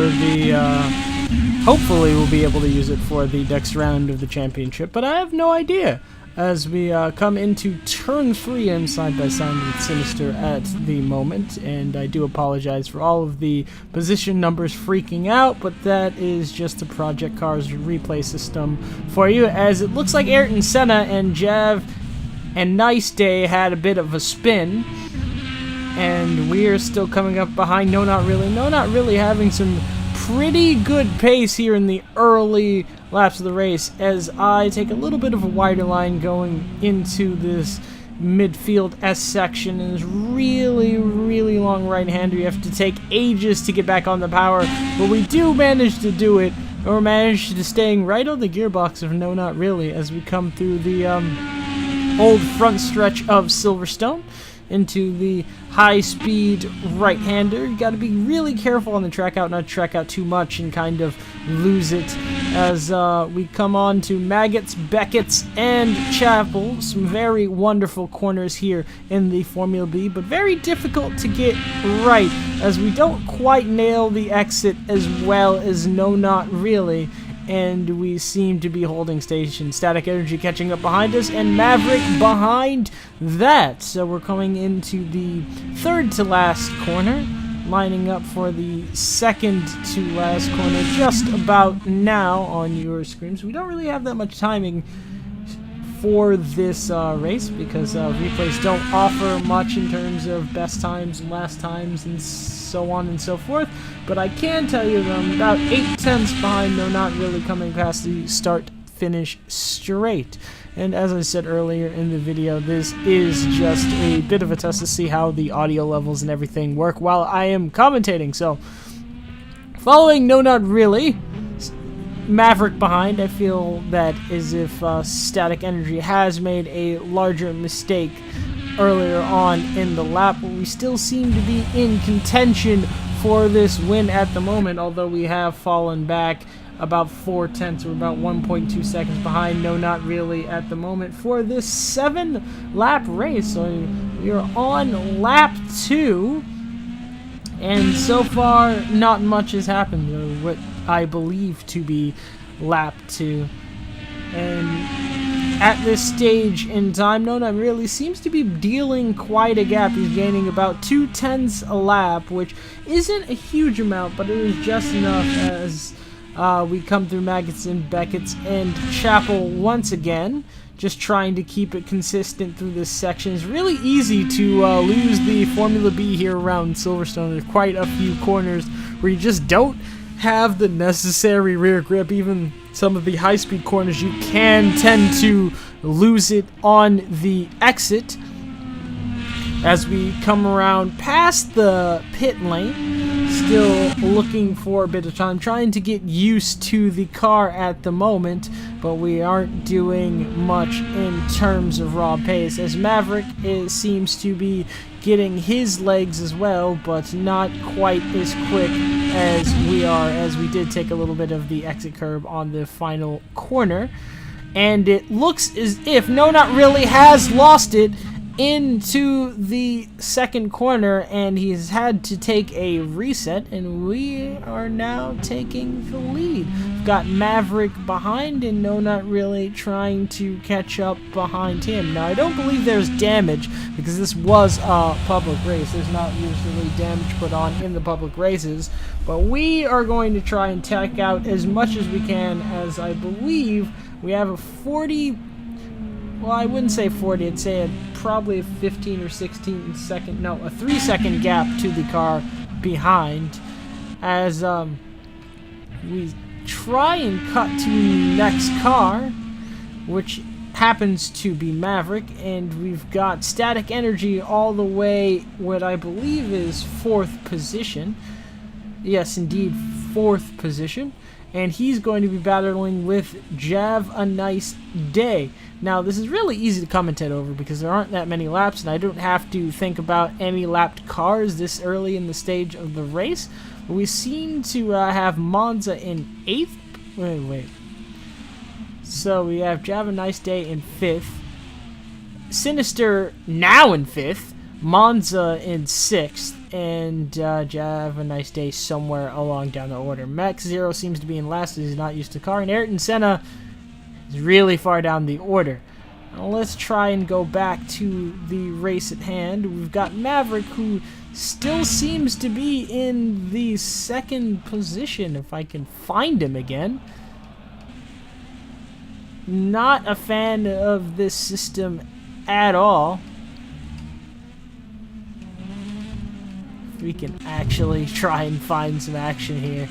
the, hopefully we'll be able to use it for the next round of the championship, but I have no idea. As we come into turn 3, I'm side by side with Sinister at the moment, and I do apologize for all of the position numbers freaking out, but that is just the Project Cars replay system for you, as it looks like Ayrton Senna and Jav and Nice Day had a bit of a spin, and we are still coming up behind No Not Really. No Not Really having some pretty good pace here in the early laps of the race, as I take a little bit of a wider line going into this midfield S section, and this really long right-hander. You have to take ages to get back on the power, but we do manage to do it, or manage to staying right on the gearbox of No Not Really as we come through the old front stretch of Silverstone into the high-speed right-hander. You got to be really careful on the track out, not track out too much and kind of lose it as we come on to Maggots, Beckett's, and Chapel. Some very wonderful corners here in the Formula B, but very difficult to get right as we don't quite nail the exit as well as No Not Really, and we seem to be holding station. Static Energy catching up behind us, and Maverick behind that. So we're coming into the third to last corner, lining up for the second to last corner just about now on your screens. We don't really have that much timing for this race because replays don't offer much in terms of best times and last times and so on and so forth, but I can tell you that I'm about 8/10 behind No Not Really coming past the start-finish straight. And as I said earlier in the video, this is just a bit of a test to see how the audio levels and everything work while I am commentating. So, following No Not Really, Maverick behind, I feel that as if Static Energy has made a larger mistake earlier on in the lap, but we still seem to be in contention for this win at the moment, although we have fallen back about 4/10, or about 1.2 seconds behind No Not Really at the moment for this 7-lap race. So we're on lap 2, and so far not much has happened, what I believe to be lap 2. And at this stage in time, No Not Really seems to be dealing quite a gap. He's gaining about 2/10 a lap, which isn't a huge amount, but it is just enough as we come through Maggots and Beckett's and Chapel once again, just trying to keep it consistent through this section. It's really easy to lose the Formula B here around Silverstone. There's quite a few corners where you just don't have the necessary rear grip. Even some of the high-speed corners, you can tend to lose it on the exit. As we come around past the pit lane, still looking for a bit of time, trying to get used to the car at the moment, but we aren't doing much in terms of raw pace, as Maverick seems to be getting his legs as well, but not quite as quick as we are, as we did take a little bit of the exit curb on the final corner. And it looks as if No Not Really has lost it into the second corner, and he's had to take a reset, and we are now taking the lead. We've got Maverick behind, and No Not Really trying to catch up behind him. Now, I don't believe there's damage, because this was a public race. There's not usually damage put on in the public races, but we are going to try and take out as much as we can, as I believe we have a 40... Well, I wouldn't say 40, I'd say probably a 15 or 16 second, no, a 3-second gap to the car behind, as we try and cut to the next car, which happens to be Maverick, and we've got Static Energy all the way, what I believe is 4th position. Yes, indeed, 4th position. And he's going to be battling with Jav a Nice Day. Now, this is really easy to commentate over because there aren't that many laps, and I don't have to think about any lapped cars this early in the stage of the race. But we seem to have Monza in 8th. Wait. So we have Jav a Nice Day in 5th. Sinister now in 5th. Monza in 6th, and Have a Nice Day somewhere along down the order. Mech Zero seems to be in last as he's not used to car, and Ayrton Senna is really far down the order. Now let's try and go back to the race at hand. We've got Maverick, who still seems to be in the 2nd position, if I can find him again. Not a fan of this system at all. If we can actually try and find some action here.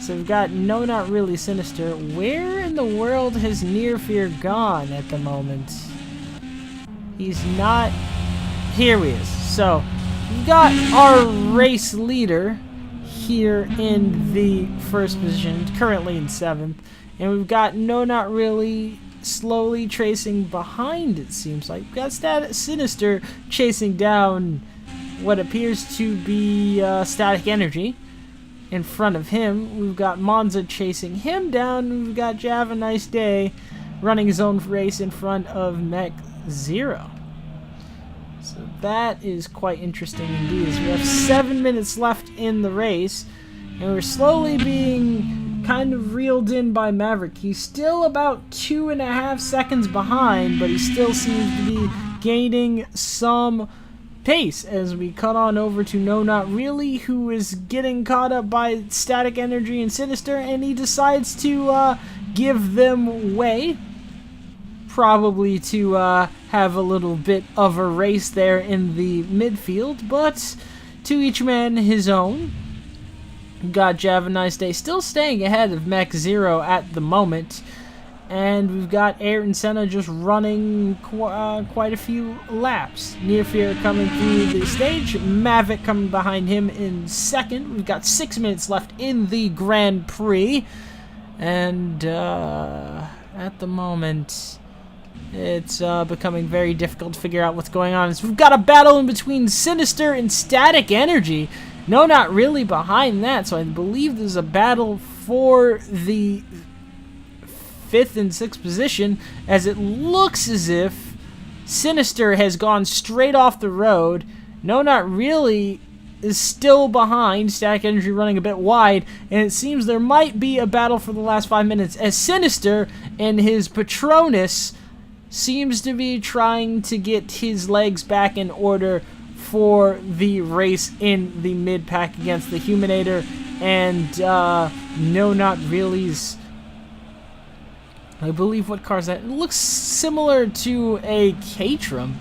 So we've got No Not Really Sinister. Where in the world has Near Fear gone at the moment? He's not... Here he is. So we've got our race leader here in the 1st position, currently in 7th. And we've got No Not Really slowly tracing behind, it seems like. We've got Sinister chasing down what appears to be Static Energy in front of him. We've got Monza chasing him down. We've got Have a Nice Day running his own race in front of Mech Zero. So that is quite interesting indeed. As we have 7 minutes left in the race, and we're slowly being kind of reeled in by Maverick. He's still about 2.5 seconds behind, but he still seems to be gaining some pace as we cut on over to No Not Really, who is getting caught up by Static Energy and Sinister, and he decides to give them way, probably to have a little bit of a race there in the midfield, but to each man his own. We've got Have a Nice Day still staying ahead of Mech Zero at the moment. And we've got Ayrton Senna just running quite a few laps. Near Fear coming through the stage. Maverick coming behind him in 2nd. We've got 6 minutes left in the Grand Prix. And at the moment, it's becoming very difficult to figure out what's going on. So we've got a battle in between Sinister and Static Energy. No, Not Really behind that, so I believe there's a battle for the 5th and 6th position, as it looks as if Sinister has gone straight off the road. No, Not Really is still behind, Static Energy running a bit wide, and it seems there might be a battle for the last 5 minutes, as Sinister and his Patronus seems to be trying to get his legs back in order for the race in the mid-pack against the Huminator and No Not Really's, I believe, what car is that? It looks similar to a Caterham.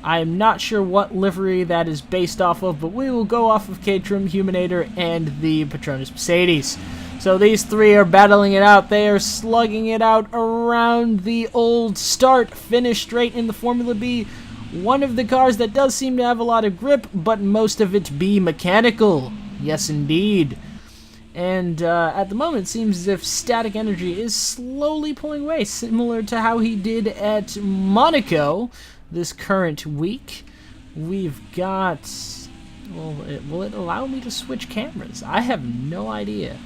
I'm not sure what livery that is based off of, but we will go off of Caterham, Huminator, and the Patronus Mercedes. So these three are battling it out. They are slugging it out around the old start-finish straight in the Formula B. One of the cars that does seem to have a lot of grip, but most of it be mechanical. Yes, indeed. And at the moment, it seems as if Static Energy is slowly pulling away, similar to how he did at Monaco this current week. We've got... Well, will it allow me to switch cameras? I have no idea.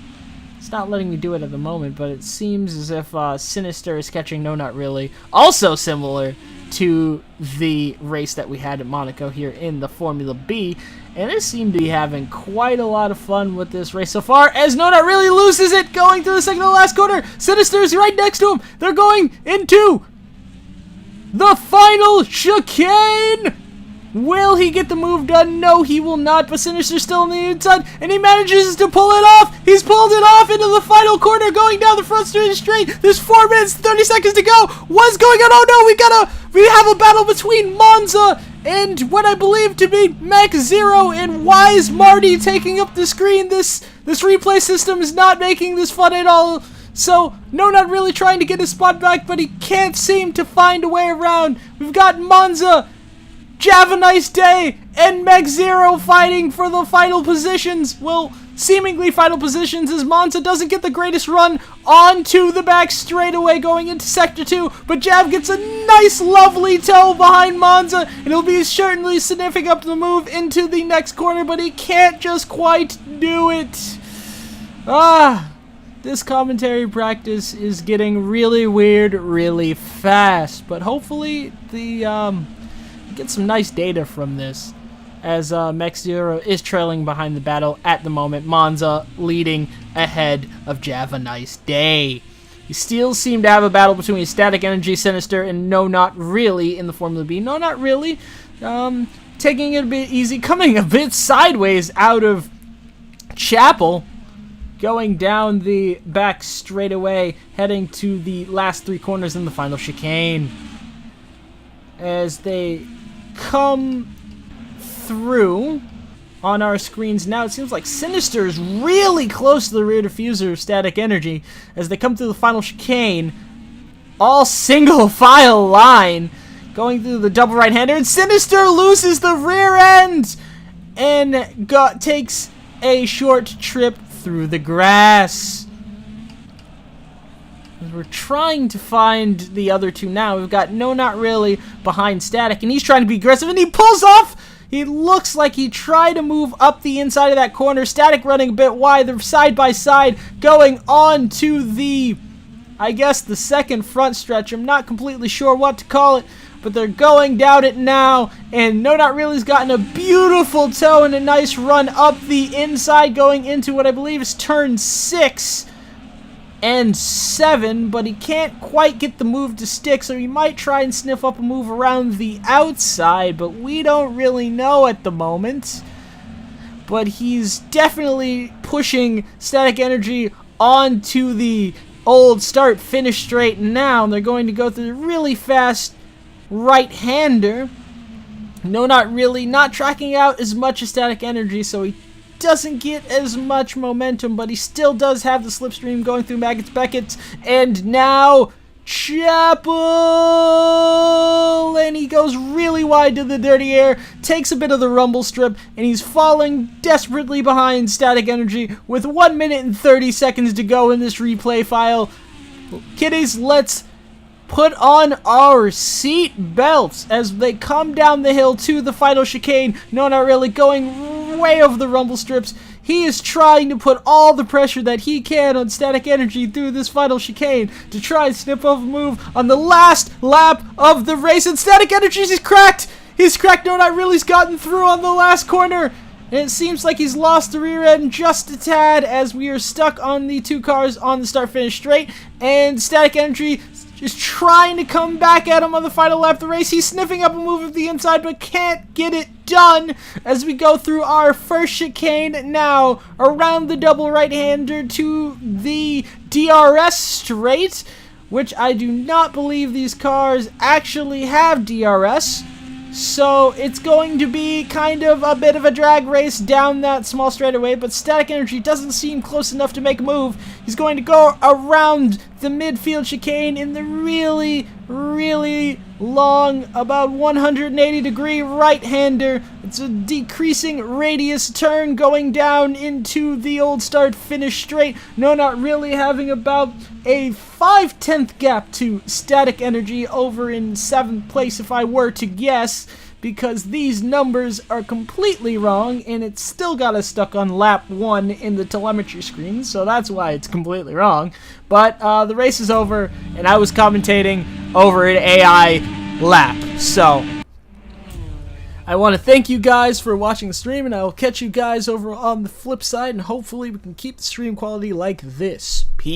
It's not letting me do it at the moment, but it seems as if Sinister is catching No Not Really. Also similar to the race that we had at Monaco here in the Formula B. And they seem to be having quite a lot of fun with this race so far, as No Not Really loses it going through the second to last corner. Sinister is right next to him. They're going into the final chicane. Will he get the move done? No, he will not, but Sinister's still on the inside, and he manages to pull it off. He's pulled it off into the final corner, going down the front straight. There's 4 minutes, 30 seconds to go. What's going on? Oh no, we have a battle between Monza and what I believe to be Mech Zero, and Wise Marty taking up the screen. This replay system is not making this fun at all. So, No Not Really trying to get his spot back, but he can't seem to find a way around. We've got Monza, Have a Nice Day, and Mech Zero fighting for the final positions. Well, seemingly final positions, as Monza doesn't get the greatest run onto the back straightaway going into Sector 2, but Jav gets a nice, lovely toe behind Monza, and he'll be certainly sniffing up the move into the next corner, but he can't just quite do it. This commentary practice is getting really weird really fast, but hopefully the get some nice data from this, as Mech Zero is trailing behind the battle at the moment. Monza leading ahead of Java Nice Day. You still seem to have a battle between Static Energy, Sinister, and No Not Really in the Formula B. No Not Really, taking it a bit easy, coming a bit sideways out of Chapel, going down the back straightaway, heading to the last 3 corners in the final chicane. As they come through on our screens now, it seems like Sinister is really close to the rear diffuser of Static Energy as they come through the final chicane, all single file line, going through the double right-hander, and Sinister loses the rear end and takes a short trip through the grass. We're trying to find the other two now. We've got No Not Really behind Static, and he's trying to be aggressive, and he pulls off. He looks like he tried to move up the inside of that corner. Static running a bit wide. They're side by side, going on to the, I guess, the second front stretch. I'm not completely sure what to call it, but they're going down it now, and No Not Really's gotten a beautiful toe and a nice run up the inside, going into what I believe is turn 6 and 7, but he can't quite get the move to stick, so he might try and sniff up a move around the outside, but we don't really know at the moment. But he's definitely pushing Static Energy onto the old start-finish straight now, and they're going to go through the really fast right-hander. No Not Really, not tracking out as much as Static Energy, so he doesn't get as much momentum, but he still does have the slipstream going through Maggots Beckett, and now Chapel, and he goes really wide to the dirty air, takes a bit of the rumble strip, and he's falling desperately behind Static Energy with 1 minute and 30 seconds to go in this replay file. Kiddies, let's put on our seat belts as they come down the hill to the final chicane. No Not Really going way over the rumble strips. He is trying to put all the pressure that he can on Static Energy through this final chicane to try and snip off a move on the last lap of the race. And Static Energy, he's cracked! He's cracked. No Not Really's gotten through on the last corner. And it seems like he's lost the rear end just a tad as we are stuck on the 2 cars on the start-finish straight. And Static Energy is trying to come back at him on the final lap of the race. He's sniffing up a move at the inside, but can't get it done as we go through our first chicane now around the double right-hander to the DRS straight, which I do not believe these cars actually have DRS. So it's going to be kind of a bit of a drag race down that small straightaway, but Static Energy doesn't seem close enough to make a move. He's going to go around the midfield chicane in the really, really long, about 180-degree right-hander. It's a decreasing radius turn going down into the old start-finish straight. No Not Really having about a 5/10 gap to Static Energy over in 7th place, if I were to guess, because these numbers are completely wrong, and it's still got us stuck on lap 1 in the telemetry screen, so that's why it's completely wrong. But the race is over, and I was commentating over an AI lap. So I want to thank you guys for watching the stream, and I will catch you guys over on the flip side, and hopefully we can keep the stream quality like this. Peace.